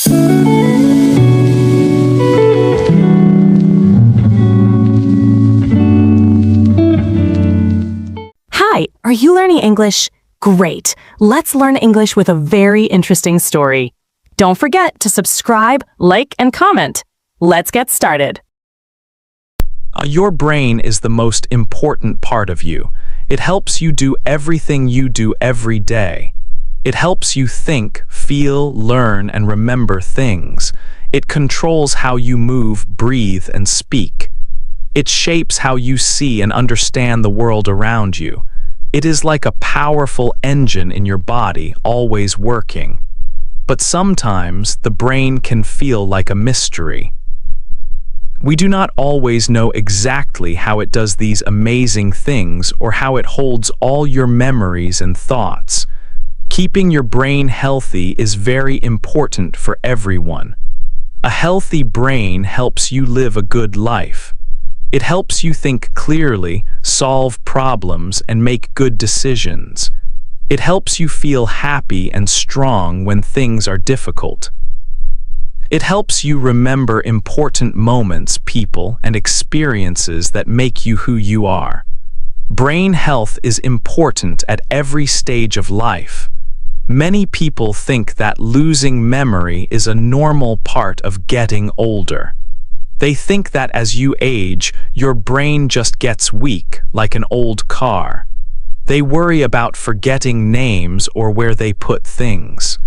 Hi, are you learning English? Great! Let's learn English with a very interesting story. Don't forget to subscribe, like, and comment. Let's get started. Your brain is the most important part of you. It helps you do everything you do every day. It helps you think, feel, learn, and remember things. It controls how you move, breathe, and speak. It shapes how you see and understand the world around you. It is like a powerful engine in your body, always working. But sometimes the brain can feel like a mystery. We do not always know exactly how it does these amazing things or how it holds all your memories and thoughts. Keeping your brain healthy is very important for everyone. A healthy brain helps you live a good life. It helps you think clearly, solve problems, and make good decisions. It helps you feel happy and strong when things are difficult. It helps you remember important moments, people, and experiences that make you who you are. Brain health is important at every stage of life. Many people think that losing memory is a normal part of getting older. They think that as you age, your brain just gets weak, like an old car. They worry about forgetting names or where they put things.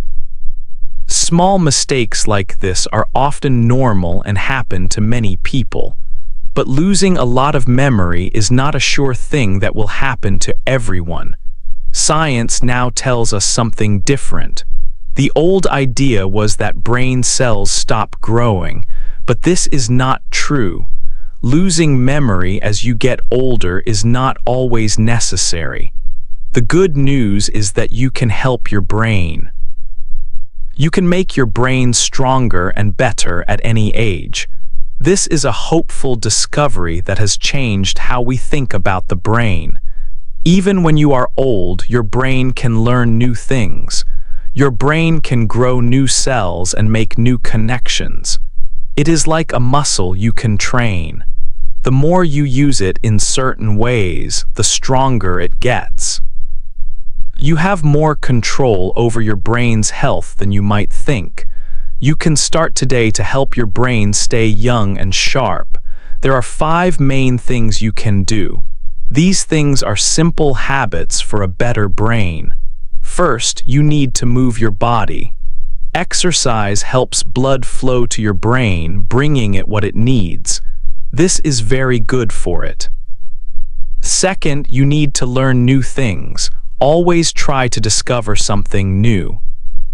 Small mistakes like this are often normal and happen to many people. But losing a lot of memory is not a sure thing that will happen to everyone. Science now tells us something different. The old idea was that brain cells stop growing, but this is not true. Losing memory as you get older is not always necessary. The good news is that you can help your brain. You can make your brain stronger and better at any age. This is a hopeful discovery that has changed how we think about the brain. Even when you are old, your brain can learn new things. Your brain can grow new cells and make new connections. It is like a muscle you can train. The more you use it in certain ways, the stronger it gets. You have more control over your brain's health than you might think. You can start today to help your brain stay young and sharp. There are 5 main things you can do. These things are simple habits for a better brain. First, you need to move your body. Exercise helps blood flow to your brain, bringing it what it needs. This is very good for it. Second, you need to learn new things. Always try to discover something new.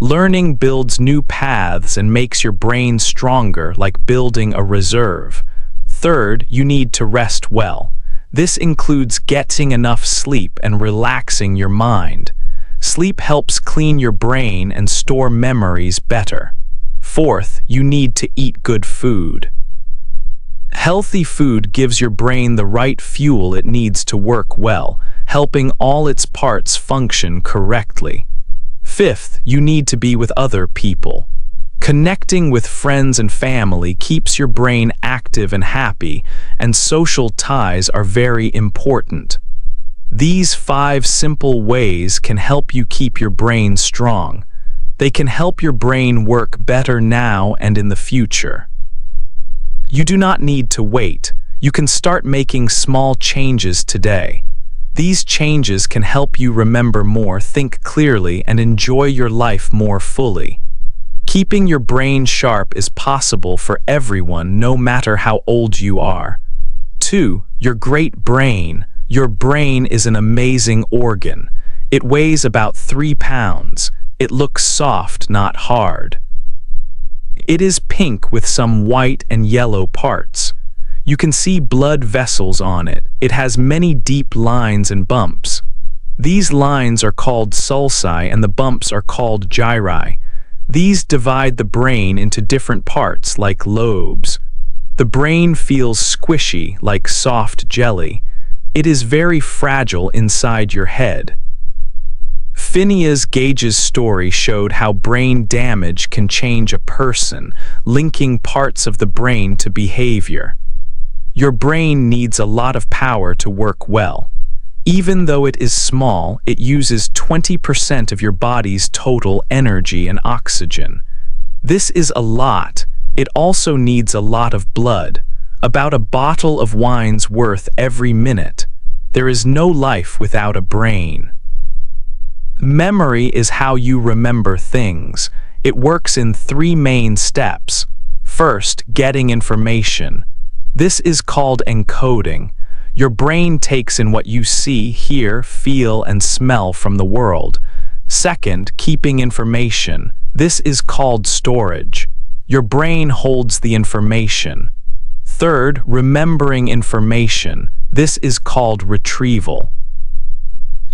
Learning builds new paths and makes your brain stronger, like building a reserve. Third, you need to rest well. This includes getting enough sleep and relaxing your mind. Sleep helps clean your brain and store memories better. Fourth, you need to eat good food. Healthy food gives your brain the right fuel it needs to work well, helping all its parts function correctly. Fifth, you need to be with other people. Connecting with friends and family keeps your brain active and happy, and social ties are very important. These 5 simple ways can help you keep your brain strong. They can help your brain work better now and in the future. You do not need to wait. You can start making small changes today. These changes can help you remember more, think clearly, and enjoy your life more fully. Keeping your brain sharp is possible for everyone, no matter how old you are. 2. Your great brain. Your brain is an amazing organ. It weighs about 3 pounds. It looks soft, not hard. It is pink with some white and yellow parts. You can see blood vessels on it. It has many deep lines and bumps. These lines are called sulci and the bumps are called gyri. These divide the brain into different parts like lobes. The brain feels squishy like soft jelly. It is very fragile inside your head. Phineas Gage's story showed how brain damage can change a person, linking parts of the brain to behavior. Your brain needs a lot of power to work well. Even though it is small, it uses 20% of your body's total energy and oxygen. This is a lot. It also needs a lot of blood, about a bottle of wine's worth every minute. There is no life without a brain. Memory is how you remember things. It works in 3 main steps. First, getting information. This is called encoding. Your brain takes in what you see, hear, feel, and smell from the world. Second, keeping information. This is called storage. Your brain holds the information. Third, remembering information. This is called retrieval.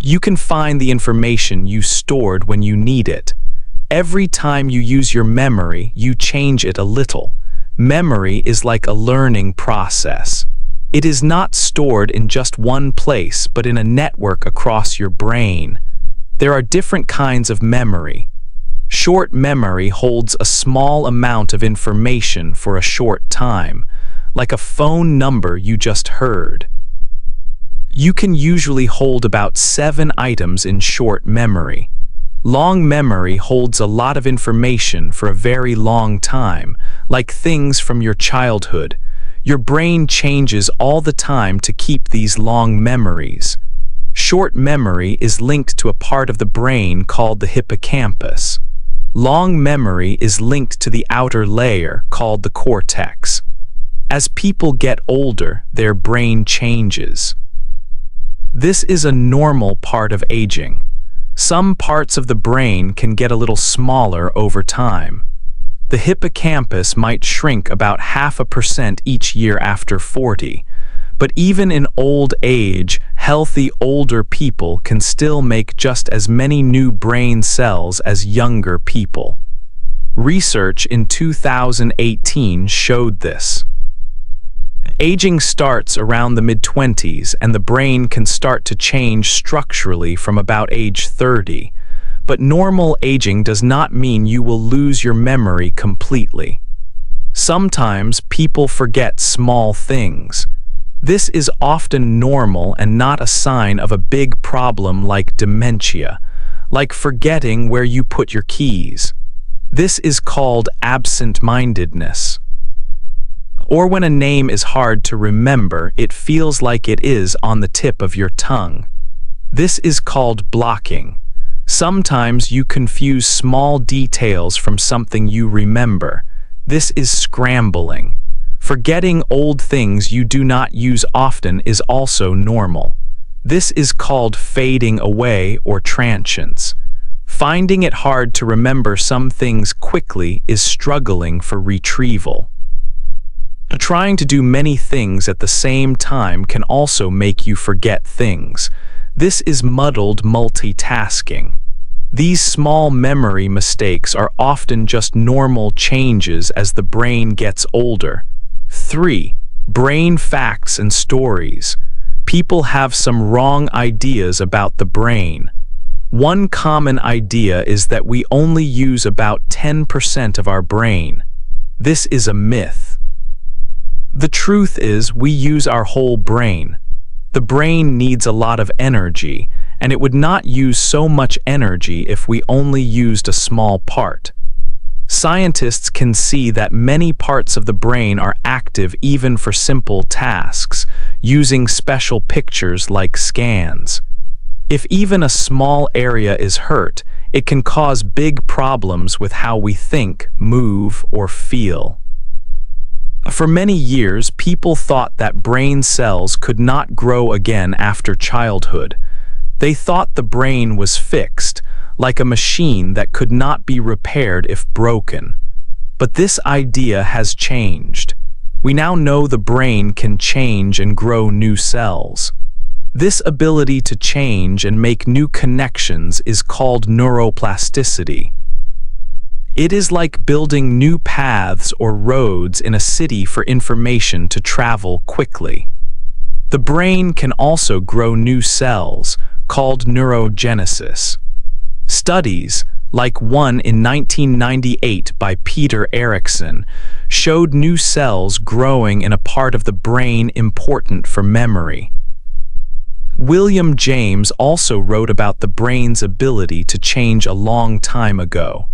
You can find the information you stored when you need it. Every time you use your memory, you change it a little. Memory is like a learning process. It is not stored in just one place, but in a network across your brain. There are different kinds of memory. Short memory holds a small amount of information for a short time, like a phone number you just heard. You can usually hold about 7 items in short memory. Long memory holds a lot of information for a very long time, like things from your childhood. Your brain changes all the time to keep these long memories. Short memory is linked to a part of the brain called the hippocampus. Long memory is linked to the outer layer called the cortex. As people get older, their brain changes. This is a normal part of aging. Some parts of the brain can get a little smaller over time. The hippocampus might shrink about 0.5% each year after 40. But even in old age, healthy older people can still make just as many new brain cells as younger people. Research in 2018 showed this. Aging starts around the mid-20s, and the brain can start to change structurally from about age 30. But normal aging does not mean you will lose your memory completely. Sometimes people forget small things. This is often normal and not a sign of a big problem like dementia, like forgetting where you put your keys. This is called absent-mindedness. Or when a name is hard to remember, it feels like it is on the tip of your tongue. This is called blocking. Sometimes you confuse small details from something you remember. This is scrambling. Forgetting old things you do not use often is also normal. This is called fading away or transience. Finding it hard to remember some things quickly is struggling for retrieval. Trying to do many things at the same time can also make you forget things. This is muddled multitasking. These small memory mistakes are often just normal changes as the brain gets older. 3. Brain facts and stories. People have some wrong ideas about the brain. One common idea is that we only use about 10% of our brain. This is a myth. The truth is, we use our whole brain. The brain needs a lot of energy, and it would not use so much energy if we only used a small part. Scientists can see that many parts of the brain are active even for simple tasks, using special pictures like scans. If even a small area is hurt, it can cause big problems with how we think, move, or feel. For many years, people thought that brain cells could not grow again after childhood. They thought the brain was fixed, like a machine that could not be repaired if broken. But this idea has changed. We now know the brain can change and grow new cells. This ability to change and make new connections is called neuroplasticity. It is like building new paths or roads in a city for information to travel quickly. The brain can also grow new cells, called neurogenesis. Studies, like one in 1998 by Peter Erickson, showed new cells growing in a part of the brain important for memory. William James also wrote about the brain's ability to change a long time ago.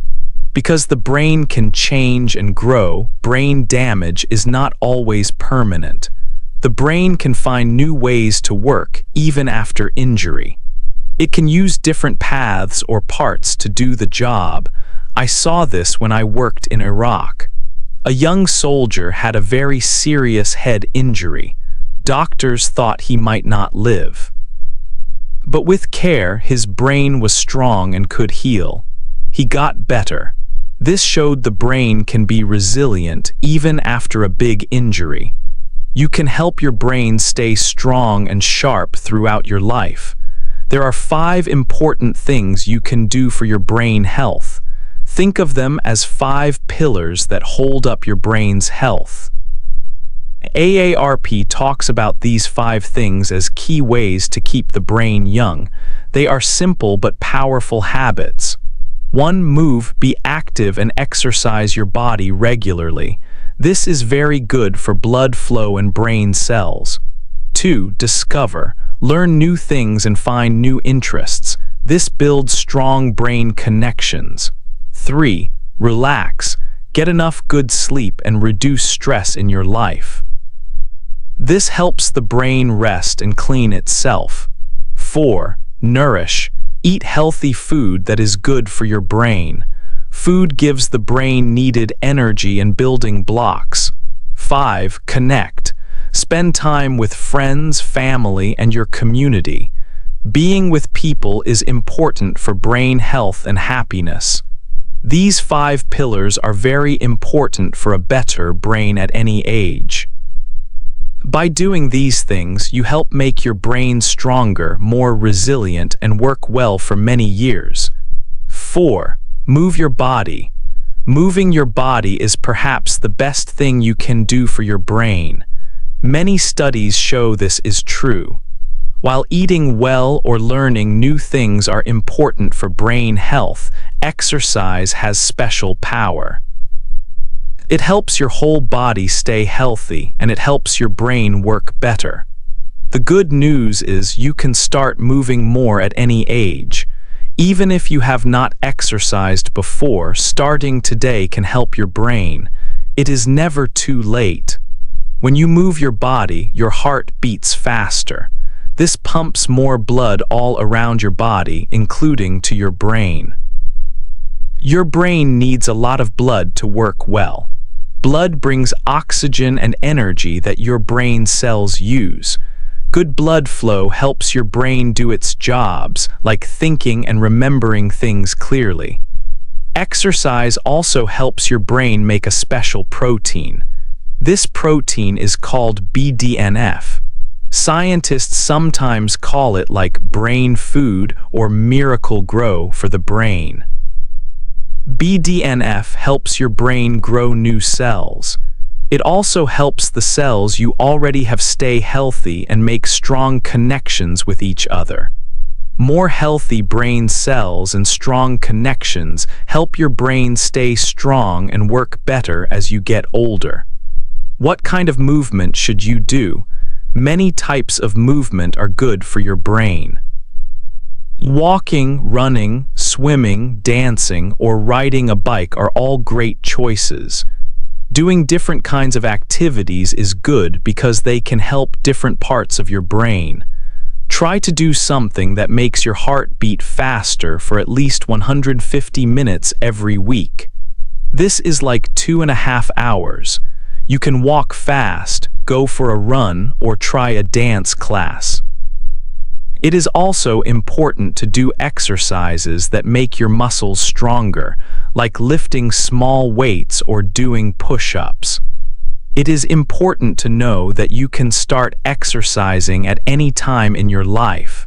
Because the brain can change and grow, brain damage is not always permanent. The brain can find new ways to work even after injury. It can use different paths or parts to do the job. I saw this when I worked in Iraq. A young soldier had a very serious head injury. Doctors thought he might not live. But with care, his brain was strong and could heal. He got better. This showed the brain can be resilient even after a big injury. You can help your brain stay strong and sharp throughout your life. There are 5 important things you can do for your brain health. Think of them as 5 pillars that hold up your brain's health. AARP talks about these 5 things as key ways to keep the brain young. They are simple but powerful habits. 1. Move, be active and exercise your body regularly. This is very good for blood flow and brain cells. 2. Discover. Learn new things and find new interests. This builds strong brain connections. 3. Relax. Get enough good sleep and reduce stress in your life. This helps the brain rest and clean itself. 4. Nourish. Eat healthy food that is good for your brain. Food gives the brain needed energy and building blocks. 5. Connect. Spend time with friends, family, and your community. Being with people is important for brain health and happiness. These 5 pillars are very important for a better brain at any age. By doing these things, you help make your brain stronger, more resilient, and work well for many years. 4. Move your body. Moving your body is perhaps the best thing you can do for your brain. Many studies show this is true. While eating well or learning new things are important for brain health, exercise has special power. It helps your whole body stay healthy, and it helps your brain work better. The good news is you can start moving more at any age. Even if you have not exercised before, starting today can help your brain. It is never too late. When you move your body, your heart beats faster. This pumps more blood all around your body, including to your brain. Your brain needs a lot of blood to work well. Blood brings oxygen and energy that your brain cells use. Good blood flow helps your brain do its jobs, like thinking and remembering things clearly. Exercise also helps your brain make a special protein. This protein is called BDNF. Scientists sometimes call it like brain food or miracle grow for the brain. BDNF helps your brain grow new cells. It also helps the cells you already have stay healthy and make strong connections with each other. More healthy brain cells and strong connections help your brain stay strong and work better as you get older. What kind of movement should you do? Many types of movement are good for your brain. Walking, running, swimming, dancing, or riding a bike are all great choices. Doing different kinds of activities is good because they can help different parts of your brain. Try to do something that makes your heart beat faster for at least 150 minutes every week. This is like 2.5 hours. You can walk fast, go for a run, or try a dance class. It is also important to do exercises that make your muscles stronger, like lifting small weights or doing push-ups. It is important to know that you can start exercising at any time in your life.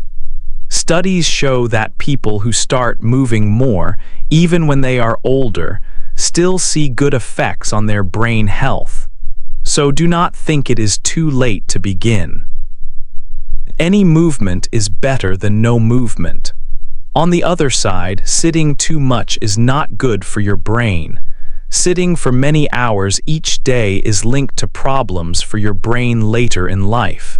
Studies show that people who start moving more, even when they are older, still see good effects on their brain health. So do not think it is too late to begin. Any movement is better than no movement. On the other side, sitting too much is not good for your brain. Sitting for many hours each day is linked to problems for your brain later in life.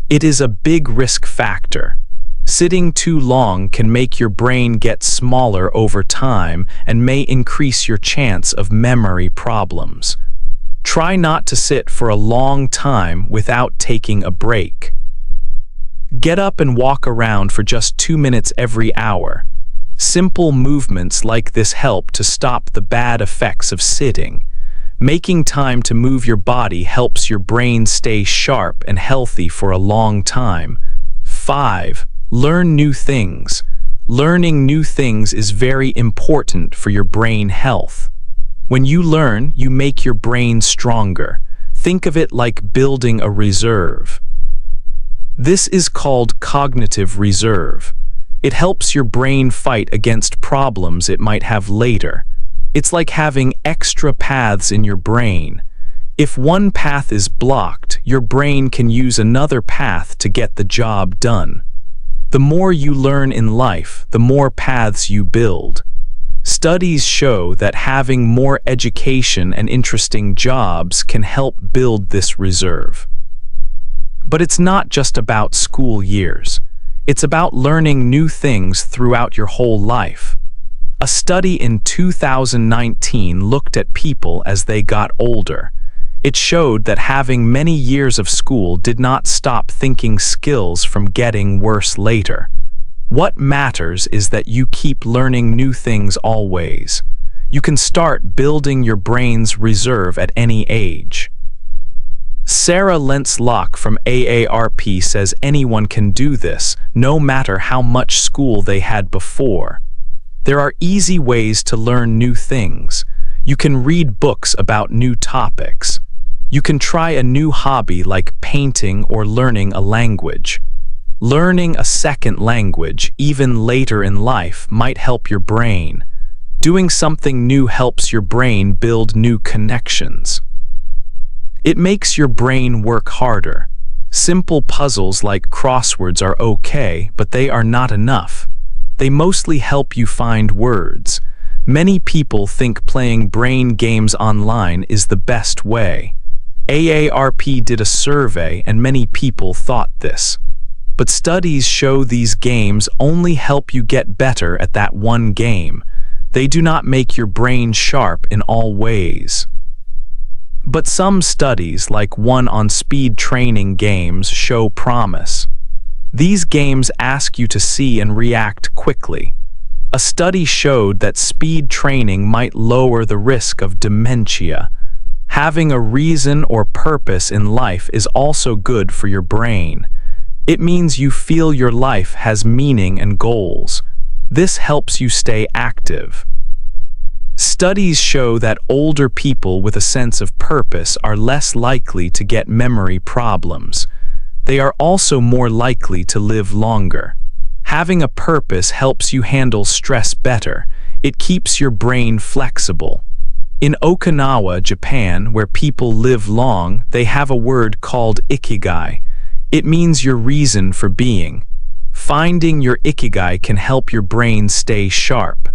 It is a big risk factor. Sitting too long can make your brain get smaller over time and may increase your chance of memory problems. Try not to sit for a long time without taking a break. Get up and walk around for just 2 minutes every hour. Simple movements like this help to stop the bad effects of sitting. Making time to move your body helps your brain stay sharp and healthy for a long time. 5. Learn new things. Learning new things is very important for your brain health. When you learn, you make your brain stronger. Think of it like building a reserve. This is called cognitive reserve. It helps your brain fight against problems it might have later. It's like having extra paths in your brain. If one path is blocked, your brain can use another path to get the job done. The more you learn in life, the more paths you build. Studies show that having more education and interesting jobs can help build this reserve. But it's not just about school years. It's about learning new things throughout your whole life. A study in 2019 looked at people as they got older. It showed that having many years of school did not stop thinking skills from getting worse later. What matters is that you keep learning new things always. You can start building your brain's reserve at any age. Sarah Lentz-Locke from AARP says anyone can do this, no matter how much school they had before. There are easy ways to learn new things. You can read books about new topics. You can try a new hobby like painting or learning a language. Learning a second language, even later in life, might help your brain. Doing something new helps your brain build new connections. It makes your brain work harder. Simple puzzles like crosswords are okay, but they are not enough. They mostly help you find words. Many people think playing brain games online is the best way. AARP did a survey and many people thought this. But studies show these games only help you get better at that one game. They do not make your brain sharp in all ways. But some studies, like one on speed training games, show promise. These games ask you to see and react quickly. A study showed that speed training might lower the risk of dementia. Having a reason or purpose in life is also good for your brain. It means you feel your life has meaning and goals. This helps you stay active. Studies show that older people with a sense of purpose are less likely to get memory problems. They are also more likely to live longer. Having a purpose helps you handle stress better. It keeps your brain flexible. In Okinawa, Japan, where people live long, they have a word called ikigai. It means your reason for being. Finding your ikigai can help your brain stay sharp.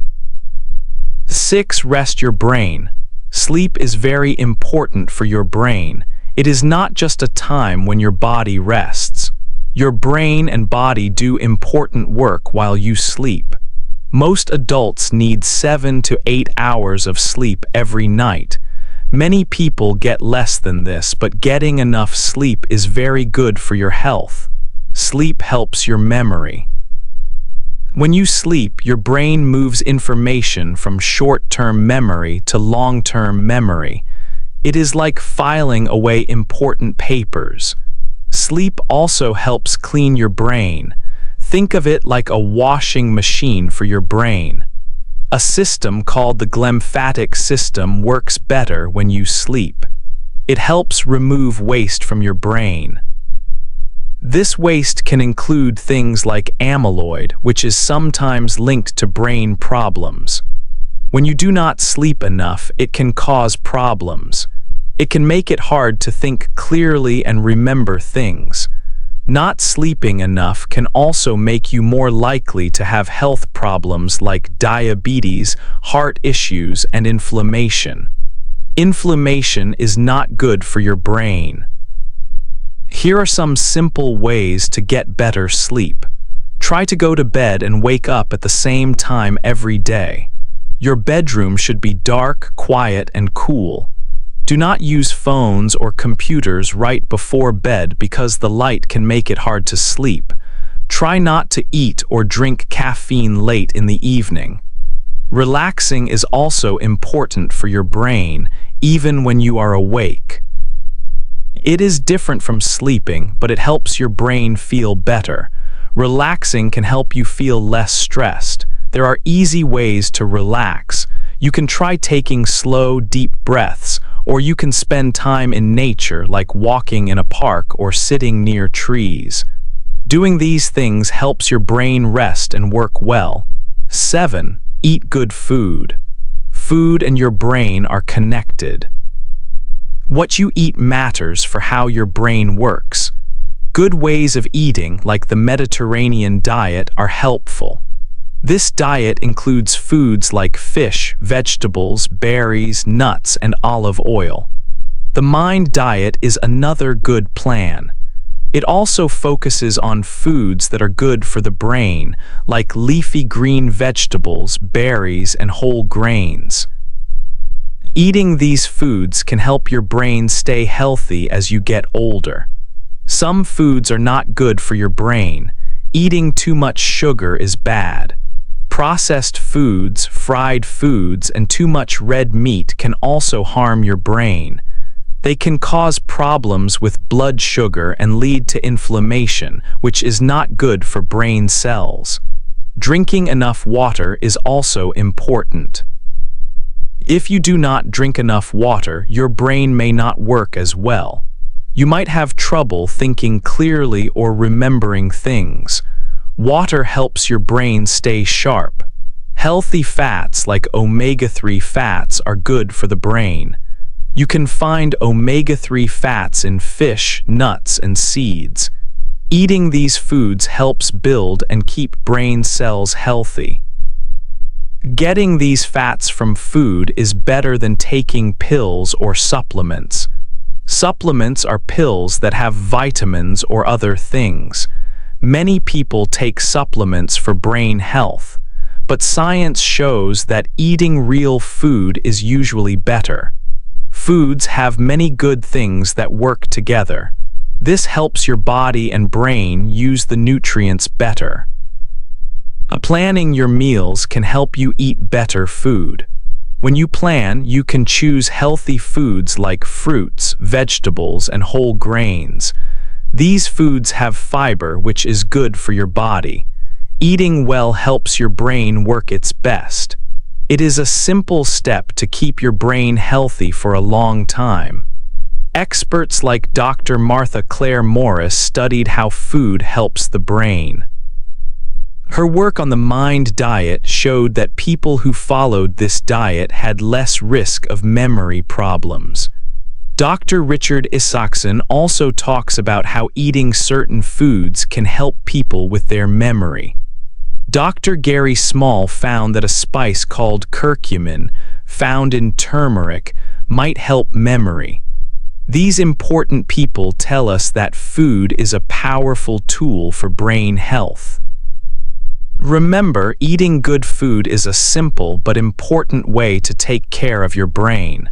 6. Rest your brain. Sleep is very important for your brain. It is not just a time when your body rests. Your brain and body do important work while you sleep. Most adults need 7 to 8 hours of sleep every night. Many people get less than this, but getting enough sleep is very good for your health. Sleep helps your memory. When you sleep, your brain moves information from short-term memory to long-term memory. It is like filing away important papers. Sleep also helps clean your brain. Think of it like a washing machine for your brain. A system called the glymphatic system works better when you sleep. It helps remove waste from your brain. This waste can include things like amyloid, which is sometimes linked to brain problems. When you do not sleep enough, it can cause problems. It can make it hard to think clearly and remember things. Not sleeping enough can also make you more likely to have health problems like diabetes, heart issues, and inflammation. Inflammation is not good for your brain. Here are some simple ways to get better sleep. Try to go to bed and wake up at the same time every day. Your bedroom should be dark, quiet, and cool. Do not use phones or computers right before bed because the light can make it hard to sleep. Try not to eat or drink caffeine late in the evening. Relaxing is also important for your brain, even when you are awake. It is different from sleeping, but it helps your brain feel better. Relaxing can help you feel less stressed. There are easy ways to relax. You can try taking slow, deep breaths, or you can spend time in nature like walking in a park or sitting near trees. Doing these things helps your brain rest and work well. 7. Eat good food. Food and your brain are connected. What you eat matters for how your brain works. Good ways of eating, like the Mediterranean diet, are helpful. This diet includes foods like fish, vegetables, berries, nuts, and olive oil. The Mind diet is another good plan. It also focuses on foods that are good for the brain, like leafy green vegetables, berries, and whole grains. Eating these foods can help your brain stay healthy as you get older. Some foods are not good for your brain. Eating too much sugar is bad. Processed foods, fried foods, and too much red meat can also harm your brain. They can cause problems with blood sugar and lead to inflammation, which is not good for brain cells. Drinking enough water is also important. If you do not drink enough water, your brain may not work as well. You might have trouble thinking clearly or remembering things. Water helps your brain stay sharp. Healthy fats like omega-3 fats are good for the brain. You can find omega-3 fats in fish, nuts, and seeds. Eating these foods helps build and keep brain cells healthy. Getting these fats from food is better than taking pills or supplements. Supplements are pills that have vitamins or other things. Many people take supplements for brain health, but science shows that eating real food is usually better. Foods have many good things that work together. This helps your body and brain use the nutrients better. Planning your meals can help you eat better food. When you plan, you can choose healthy foods like fruits, vegetables, and whole grains. These foods have fiber, which is good for your body. Eating well helps your brain work its best. It is a simple step to keep your brain healthy for a long time. Experts like Dr. Martha Claire Morris studied how food helps the brain. Her work on the Mind diet showed that people who followed this diet had less risk of memory problems. Dr. Richard Isaacson also talks about how eating certain foods can help people with their memory. Dr. Gary Small found that a spice called curcumin, found in turmeric, might help memory. These important people tell us that food is a powerful tool for brain health. Remember, eating good food is a simple but important way to take care of your brain.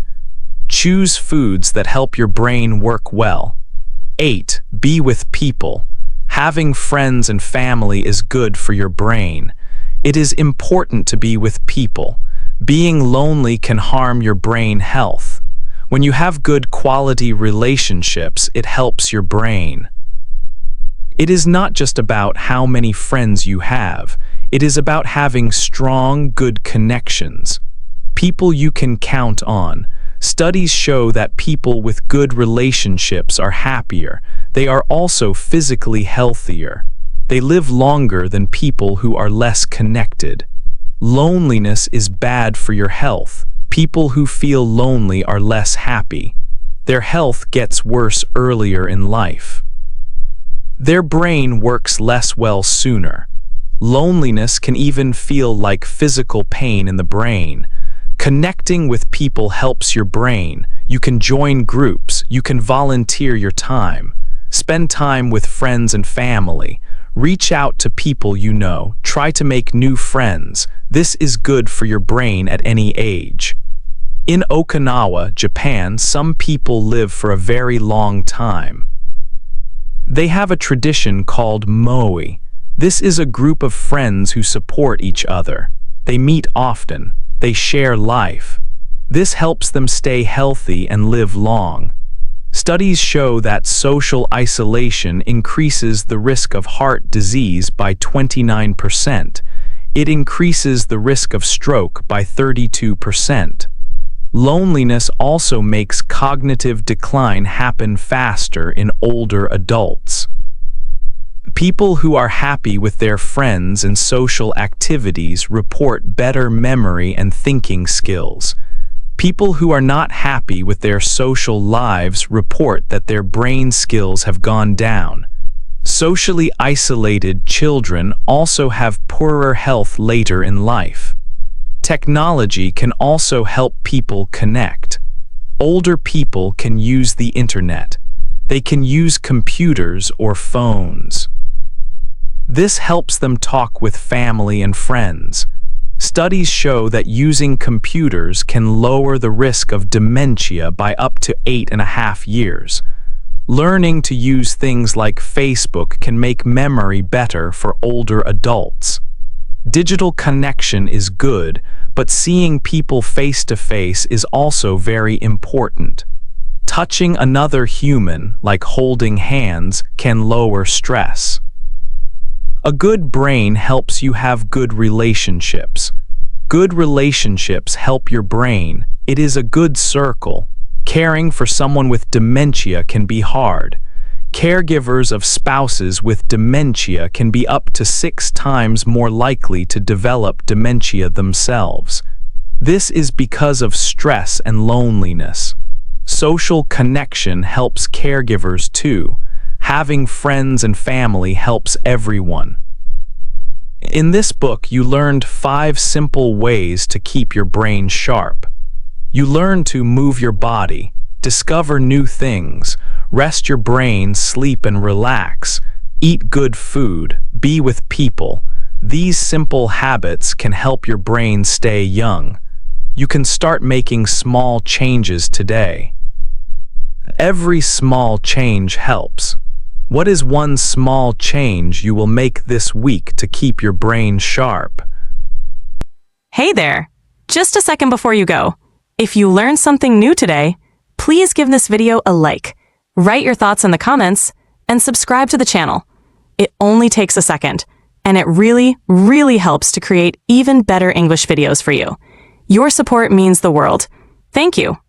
Choose foods that help your brain work well. 8. Be with people. Having friends and family is good for your brain. It is important to be with people. Being lonely can harm your brain health. When you have good quality relationships, it helps your brain. It is not just about how many friends you have. It is about having strong, good connections. People you can count on. Studies show that people with good relationships are happier. They are also physically healthier. They live longer than people who are less connected. Loneliness is bad for your health. People who feel lonely are less happy. Their health gets worse earlier in life. their brain works less well sooner. Loneliness can even feel like physical pain in the brain. Connecting with people helps your brain. You can join groups, you can volunteer your time, spend time with friends and family, reach out to people you know, try to make new friends. This is good for your brain at any age. In Okinawa, Japan, some people live for a very long time. They have a tradition called moi. This is a group of friends who support each other. They meet often. They share life. This helps them stay healthy and live long. Studies show that social isolation increases the risk of heart disease by 29%. It increases the risk of stroke by 32%. Loneliness also makes cognitive decline happen faster in older adults. People who are happy with their friends and social activities report better memory and thinking skills. People who are not happy with their social lives report that their brain skills have gone down. Socially isolated children also have poorer health later in life. Technology can also help people connect. Older people can use the internet. They can use computers or phones. This helps them talk with family and friends. Studies show that using computers can lower the risk of dementia by up to 8.5 years. Learning to use things like Facebook can make memory better for older adults. Digital connection is good, but seeing people face to face is also very important. Touching another human, like holding hands, can lower stress. A good brain helps you have good relationships. Good relationships help your brain. It is a good circle. Caring for someone with dementia can be hard. Caregivers of spouses with dementia can be up to 6 times more likely to develop dementia themselves. This is because of stress and loneliness. Social connection helps caregivers too. Having friends and family helps everyone. In this book, you learned 5 simple ways to keep your brain sharp. You learn to move your body, discover new things, rest your brain, sleep and relax, eat good food, be with people. These simple habits can help your brain stay young. You can start making small changes today. Every small change helps. What is one small change you will make this week to keep your brain sharp? Hey there! Just a second before you go. If you learned something new today, please give this video a like, write your thoughts in the comments, and subscribe to the channel. It only takes a second, and it really, really helps to create even better English videos for you. Your support means the world. Thank you.